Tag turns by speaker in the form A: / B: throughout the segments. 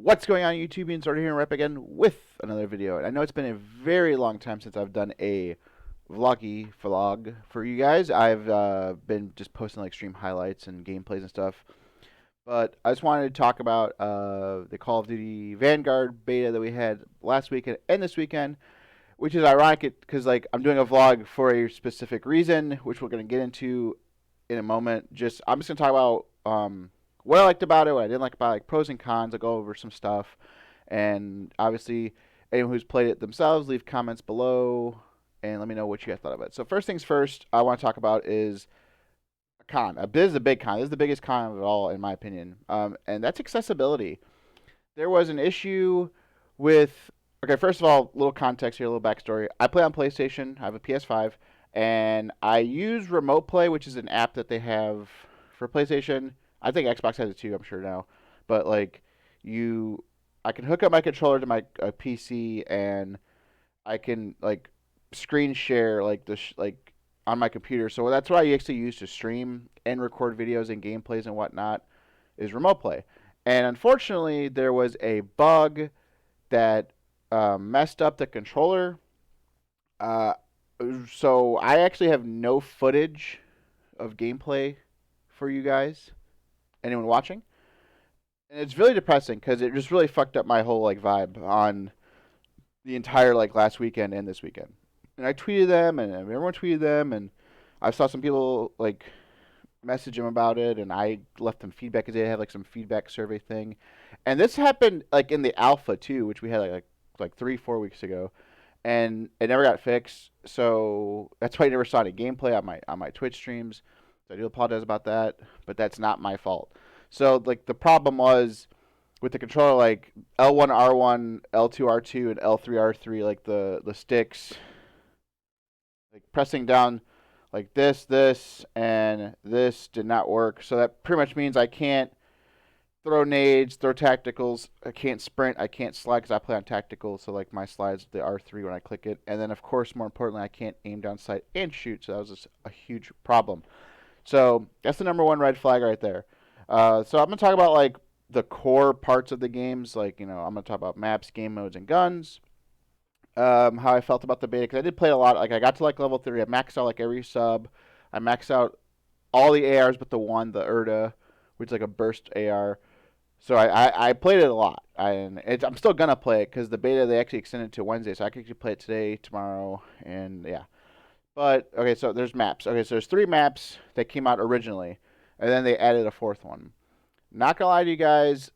A: What's going on, YouTubians? Ordyh here, up again with another video. And I know it's been a very long time since I've done a vlog for you guys. I've been just posting like stream highlights and gameplays and stuff. But I just wanted to talk about the Call of Duty Vanguard beta that we had last weekend and this weekend, which is ironic because like I'm doing a vlog for a specific reason, which we're going to get into in a moment. I'm just going to talk about what I liked about it, what I didn't like about it, like pros and cons. I'll go over some stuff, and obviously anyone who's played it themselves, leave comments below and let me know what you guys thought of it. So first things first, I want to talk about is a con. This is a big con. This is the biggest con of it all, in my opinion, and that's accessibility. There was an issue with. Okay, first of all, little context here, a little backstory. I play on PlayStation. I have a PS5, and I use Remote Play, which is an app that they have for PlayStation. I think Xbox has it too. I'm sure now, but like I can hook up my controller to my PC, and I can like screen share like like on my computer. So that's what I actually use to stream and record videos and gameplays and whatnot is Remote Play. And unfortunately, there was a bug that messed up the controller. Uh, so I actually have no footage of gameplay for you guys, anyone watching, and it's really depressing because it just really fucked up my whole like vibe on the entire like last weekend and this weekend. And I tweeted them, and everyone tweeted them, and I saw some people like message them about it, and I left them feedback because they had like some feedback survey thing, and this happened like in the alpha too, which we had like 3-4 weeks ago, and it never got fixed. So that's why I never saw any gameplay on my Twitch streams. So I do apologize about that, but that's not my fault. So like the problem was with the controller, like L1 R1, L2 R2, and L3 R3, like the sticks, like pressing down like this, and this did not work. So that pretty much means I can't throw nades, throw tacticals. I can't sprint. I can't slide because I play on tactical. So like my slide's the R3 when I click it. And then of course, more importantly, I can't aim down sight and shoot. So that was just a huge problem. So that's the number one red flag right there. So I'm gonna talk about like the core parts of the games. Like I'm gonna talk about maps, game modes, and guns. How I felt about the beta because I did play a lot. Like I got to like level 3. I maxed out like every sub. I maxed out all the ARs but the one, the Ordyh, which is like a burst AR. So I played it a lot, and I'm still gonna play it because the beta they actually extended to Wednesday, so I can actually play it today, tomorrow, and yeah. But okay, so there's maps. Okay, so there's 3 maps that came out originally, and then they added a 4th one. Not gonna lie to you guys,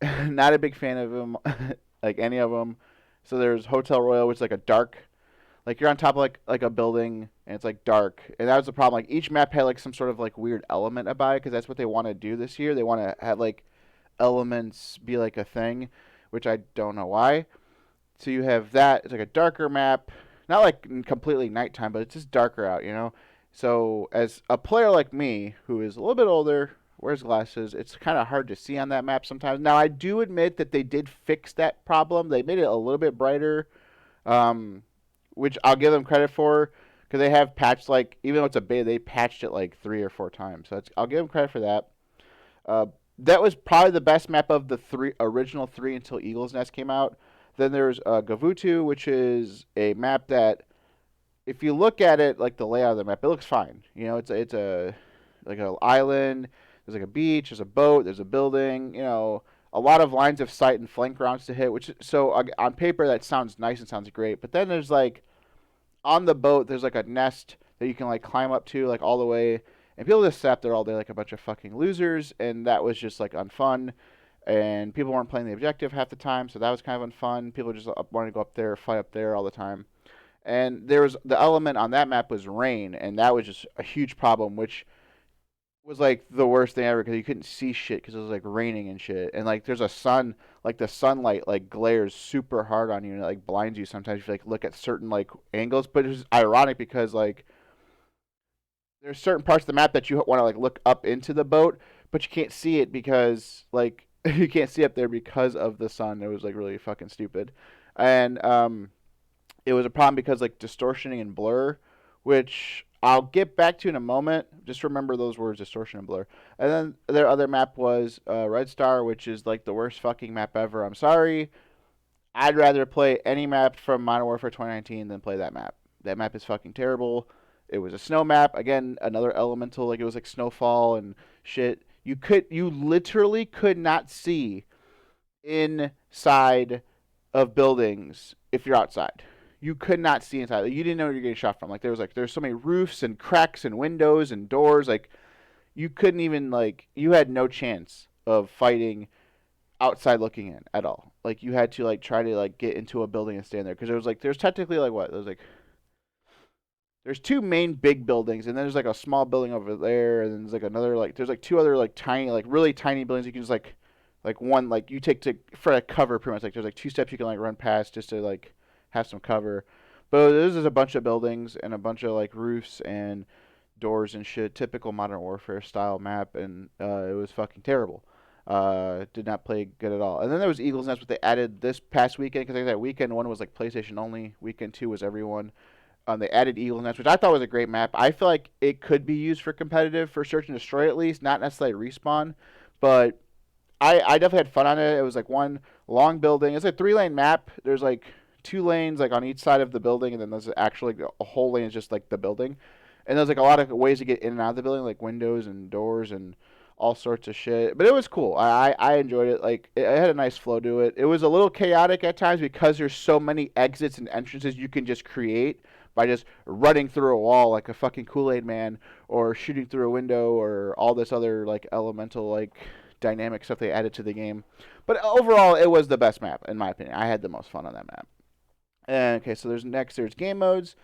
A: not a big fan of them, like any of them. So there's Hotel Royal, which is like a dark, like you're on top of like a building, and it's like dark, and that was the problem. Like each map had like some sort of like weird element about it because that's what they want to do this year. They want to have like elements be like a thing, which I don't know why. So you have that. It's like a darker map, not like completely nighttime, but it's just darker out. So as a player like me, who is a little bit older, wears glasses, it's kind of hard to see on that map sometimes. Now I do admit that they did fix that problem. They made it a little bit brighter, which I'll give them credit for because they have patched like even though it's a beta, they patched it like 3 or 4 times. So I'll give them credit for that. That was probably the best map of the original 3 until Eagle's Nest came out. Then there's Gavutu, which is a map that, if you look at it, like the layout of the map, it looks fine. It's a like an island. There's like a beach. There's a boat. There's a building. A lot of lines of sight and flank rounds to hit. So on paper that sounds nice and sounds great. But then there's like on the boat, there's like a nest that you can like climb up to like all the way. And people just sat up there all day like a bunch of fucking losers, and that was just like unfun. And people weren't playing the objective half the time, so that was kind of unfun. People just wanted to go up there, fight up there all the time. And there was the element on that map was rain, and that was just a huge problem, which was like the worst thing ever because you couldn't see shit because it was like raining and shit. And like there's a sun, like the sunlight like glares super hard on you and it like blinds you sometimes if you like look at certain like angles. But it's ironic because like there's certain parts of the map that you want to like look up into the boat, but you can't see it because like you can't see up there because of the sun. It was like really fucking stupid, and it was a problem because like distortioning and blur, which I'll get back to in a moment. Just remember those words, distortion and blur. And then their other map was Red Star, which is like the worst fucking map ever. I'm sorry. I'd rather play any map from Modern Warfare 2019 than play that map. That map is fucking terrible. It was a snow map. Again, another elemental. Like it was like snowfall and shit. You literally could not see inside of buildings if you're outside. You could not see inside. Like, you didn't know where you're getting shot from. There's so many roofs and cracks and windows and doors. Like you couldn't even you had no chance of fighting outside looking in at all. Like you had to try to get into a building and stand there because there's technically there's two main big buildings and then there's a small building over there and then there's another there's two other tiny really tiny buildings you can just one you take to for a cover pretty much there's two steps you can run past just to have some cover. But there's just a bunch of buildings and a bunch of roofs and doors and shit, typical Modern Warfare style map, and it was fucking terrible. Did not play good at all. And then there was Eagle's Nest, which they added this past weekend because that weekend one was PlayStation only. Weekend two was everyone. They added Eagle's Nest, which I thought was a great map. I feel like it could be used for competitive, for search and destroy at least, not necessarily respawn. But I definitely had fun on it. It was one long building. It's a 3-lane map. There's 2 lanes on each side of the building, and then there's actually a whole lane is just the building. And there's a lot of ways to get in and out of the building, like windows and doors and all sorts of shit. But it was cool. I enjoyed it. It had a nice flow to it. It was a little chaotic at times because there's so many exits and entrances you can just create by just running through a wall like a fucking Kool-Aid man, or shooting through a window, or all this other elemental dynamic stuff they added to the game. But overall, it was the best map in my opinion. I had the most fun on that map. And okay, so there's game modes.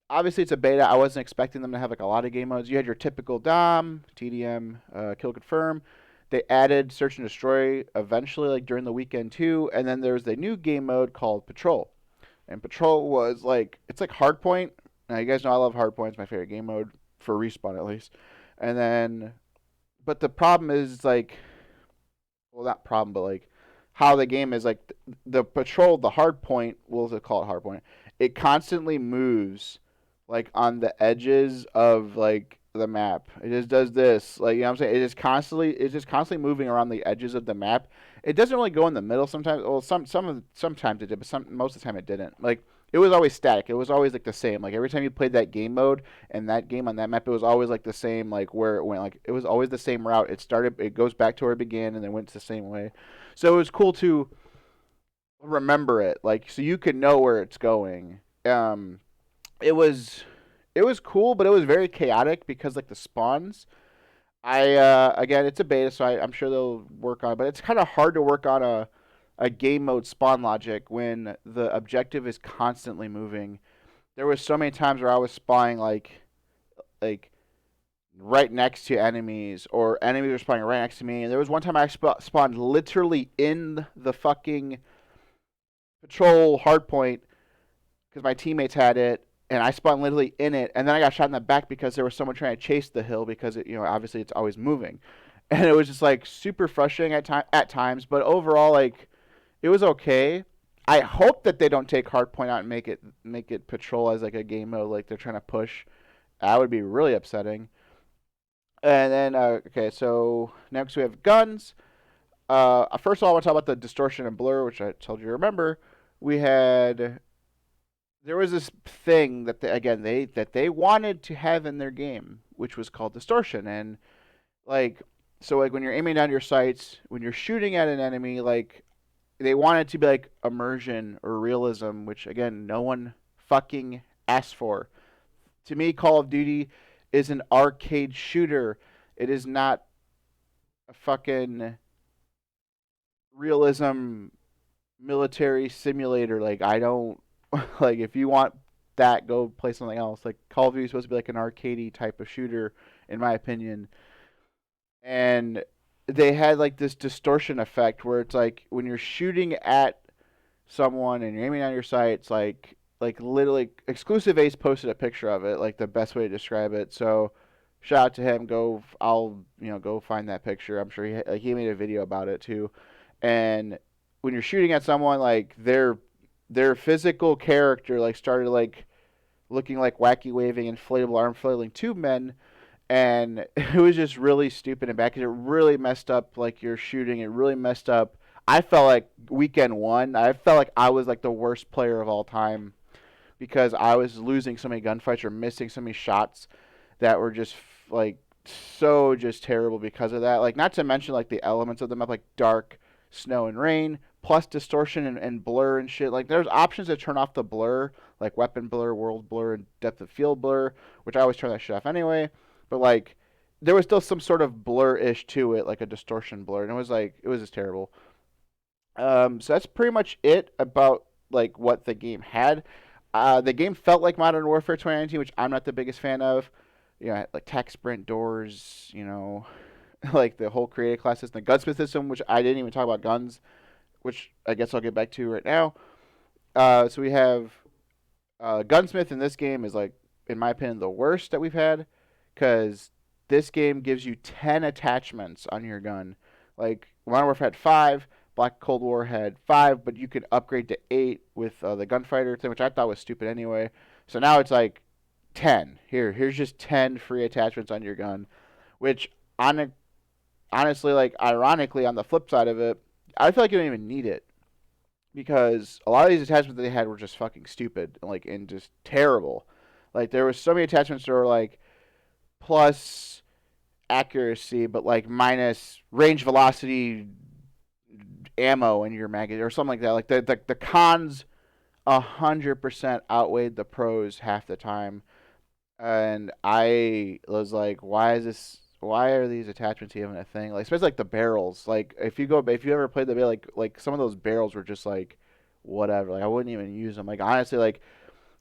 A: Obviously, it's a beta. I wasn't expecting them to have a lot of game modes. You had your typical DOM, TDM, kill confirm. They added search and destroy eventually, during the weekend too. And then there's the new game mode called Patrol. And Patrol was it's Hardpoint. Now you guys know I love Hardpoint. It's my favorite game mode for respawn at least. And then, but the problem is well, not problem, but how the game is the Patrol, the Hardpoint. We'll call it Hardpoint. It constantly moves on the edges of the map. It just does this. You know what I'm saying? It's just constantly moving around the edges of the map. It doesn't really go in the middle sometimes. Well, sometimes it did, but most of the time it didn't. It was always static. It was always the same. Every time you played that game mode and that game on that map, it was always the same where it went. It was always the same route. It goes back to where it began and then went the same way. So it was cool to remember it so you could know where it's going. It was cool, but it was very chaotic because the spawns. Again, it's a beta, so I'm sure they'll work on it, but it's kind of hard to work on a game mode spawn logic when the objective is constantly moving. There was so many times where I was spawning like right next to enemies, or enemies were spawning right next to me. And there was one time I spawned literally in the fucking Patrol hardpoint because my teammates had it, and I spawned literally in it, and then I got shot in the back because there was someone trying to chase the hill because it, obviously it's always moving, and it was just super frustrating at times. But overall, it was okay. I hope that they don't take hardpoint out and make it Patrol as a game mode they're trying to push. That would be really upsetting. And then okay, so next we have guns. First of all, I want to talk about the distortion and blur, which I told you to remember. There was this thing that they wanted to have in their game, which was called distortion. And so when you're aiming down your sights, when you're shooting at an enemy, they want it to be immersion or realism, which again no one fucking asked for. To me, Call of Duty is an arcade shooter. It is not a fucking realism military simulator. I don't if you want that, go play something else. Call of Duty is supposed to be an arcadey type of shooter, in my opinion. And they had this distortion effect where it's when you're shooting at someone and you're aiming on your sights, literally Exclusive Ace posted a picture of it, the best way to describe it. So shout out to him. I'll go find that picture. I'm sure he made a video about it too. And when you're shooting at someone, their physical character started looking like wacky waving inflatable arm flailing tube men, and it was just really stupid and bad because it really messed up like your shooting. It really messed up. I felt like weekend one. I felt like I was like the worst player of all time because I was losing so many gunfights or missing so many shots that were just like so just terrible because of that. Like not to mention like the elements of the map, like dark, snow and rain, plus distortion and blur and shit. Like there's options to turn off the blur, like weapon blur, world blur, and depth of field blur, which I always turn that shit off anyway. But like there was still some sort of blur-ish to it, like a distortion blur, and it was just terrible. So that's pretty much it about like what the game had. The game felt like Modern Warfare 2019, which I'm not the biggest fan of. You know, like tech sprint doors, you know, like the whole creative class system, the gunsmith system, which I didn't even talk about guns, which I guess I'll get back to right now. So we have gunsmith in this game is like, in my opinion, the worst that we've had, because this game gives you 10 attachments on your gun. Like Modern Warfare had 5, Black Cold War had 5, but you could upgrade to 8 with the gunfighter thing, which I thought was stupid anyway. So now it's like 10. Here's just 10 free attachments on your gun, which on honestly, like ironically, on the flip side of it, I feel like you don't even need it because a lot of these attachments that they had were just fucking stupid, like and just terrible. Like there was so many attachments that were like plus accuracy, but like minus range, velocity, ammo in your magazine or something like that. Like the cons 100% outweighed the pros half the time, and I was like, why is this? Why are these attachments even a thing? Like especially like the barrels. Like if you ever played the like some of those barrels were just like whatever. Like I wouldn't even use them. Like honestly, like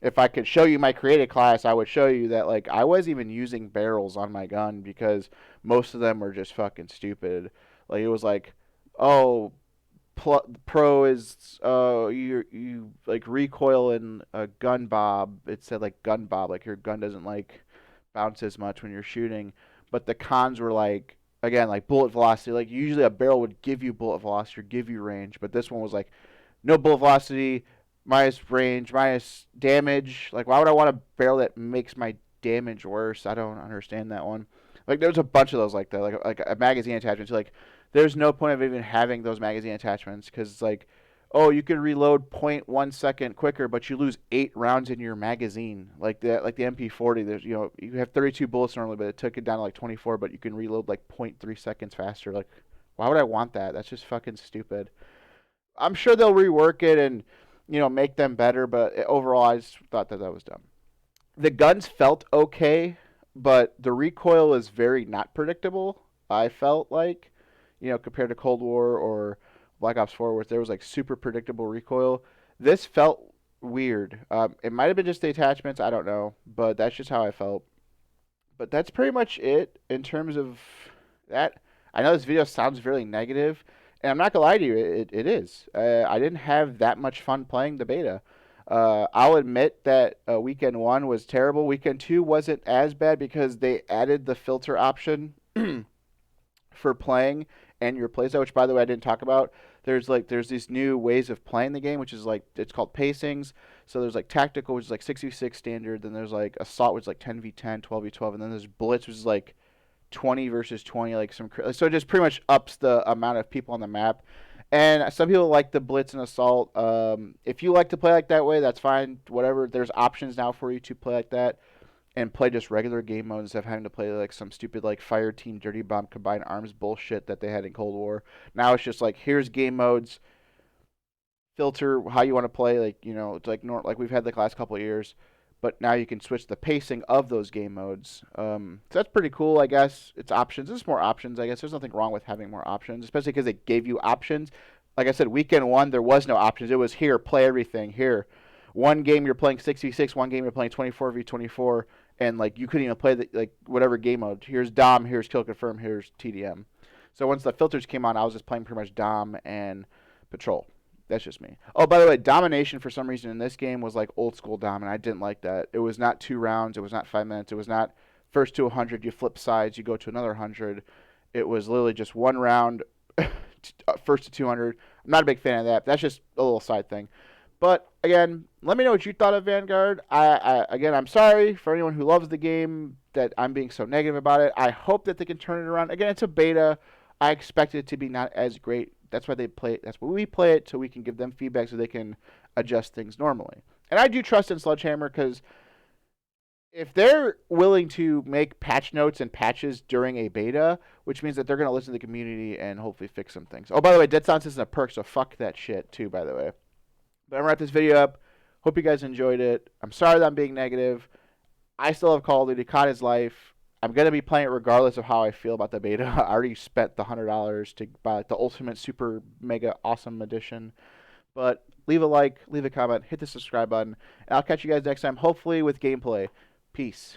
A: if I could show you my creative class, I would show you that like I was even using barrels on my gun because most of them were just fucking stupid. Like it was like, oh, pro is you like recoil in a gun bob. It said like gun bob, like your gun doesn't like bounce as much when you're shooting. But the cons were like again like bullet velocity. Like usually a barrel would give you bullet velocity or give you range, but this one was like no bullet velocity, minus range, minus damage. Like why would I want a barrel that makes my damage worse? I don't understand that one. Like there's a bunch of those like that, like a magazine attachment. So like there's no point of even having those magazine attachments because it's like, oh, you can reload zero point 0.1 second quicker, but you lose 8 rounds in your magazine. Like the MP40, there's you have 32 bullets normally, but it took it down to like 24, but you can reload like 0.3 seconds faster. Like, why would I want that? That's just fucking stupid. I'm sure they'll rework it and make them better, but overall, I just thought that was dumb. The guns felt okay, but the recoil is very not predictable. I felt like, compared to Cold War or Black Ops 4, where there was like super predictable recoil. This felt weird. It might have been just the attachments, I don't know, but that's just how I felt. But that's pretty much it in terms of that. I know this video sounds very negative, and I'm not gonna lie to you, it is. I didn't have that much fun playing the beta. I'll admit that weekend one was terrible. Weekend two wasn't as bad because they added the filter option for playing and your playset, which by the way I didn't talk about. There's these new ways of playing the game, which is like it's called pacings. So there's like tactical, which is like 6v6 standard. Then there's like assault, which is like 10v10, 12v12, and then there's blitz, which is like 20 versus 20, like so it just pretty much ups the amount of people on the map. And some people like the blitz and assault. If you like to play like that way, that's fine. Whatever. There's options now for you to play like that and play just regular game mode instead of having to play like some stupid like fire team dirty bomb combined arms bullshit that they had in Cold War. Now it's just like here's game modes, filter how you want to play. Like it's like we've had the last couple of years, but now you can switch the pacing of those game modes. So that's pretty cool, I guess. It's options. There's more options, I guess. There's nothing wrong with having more options, especially because they gave you options. Like I said, weekend one there was no options. It was here, play everything here. One game you're playing 6v6, one game you're playing 24v24, and like you couldn't even play like whatever game mode. Here's Dom, here's Kill Confirm, here's TDM. So once the filters came on, I was just playing pretty much Dom and Patrol. That's just me. Oh, by the way, domination for some reason in this game was like old school dom, and I didn't like that. It was not 2 rounds. It was not 5 minutes. It was not first to 100, you flip sides, you go to another 100. It was literally just 1 round, first to 200. I'm not a big fan of that. That's just a little side thing. But again, let me know what you thought of Vanguard. Again, I'm sorry for anyone who loves the game that I'm being so negative about it. I hope that they can turn it around. Again, it's a beta. I expect it to be not as great. That's why they play it. That's why we play it, so we can give them feedback so they can adjust things normally. And I do trust in Sledgehammer because if they're willing to make patch notes and patches during a beta, which means that they're going to listen to the community and hopefully fix some things. Oh, by the way, Dead Silence isn't a perk, so fuck that shit too, by the way. But I'm going to wrap this video up. Hope you guys enjoyed it. I'm sorry that I'm being negative. I still have Call of Duty, COD is life. I'm going to be playing it regardless of how I feel about the beta. I already spent the $100 to buy the ultimate super mega awesome edition. But leave a like, leave a comment, hit the subscribe button, and I'll catch you guys next time, hopefully with gameplay. Peace.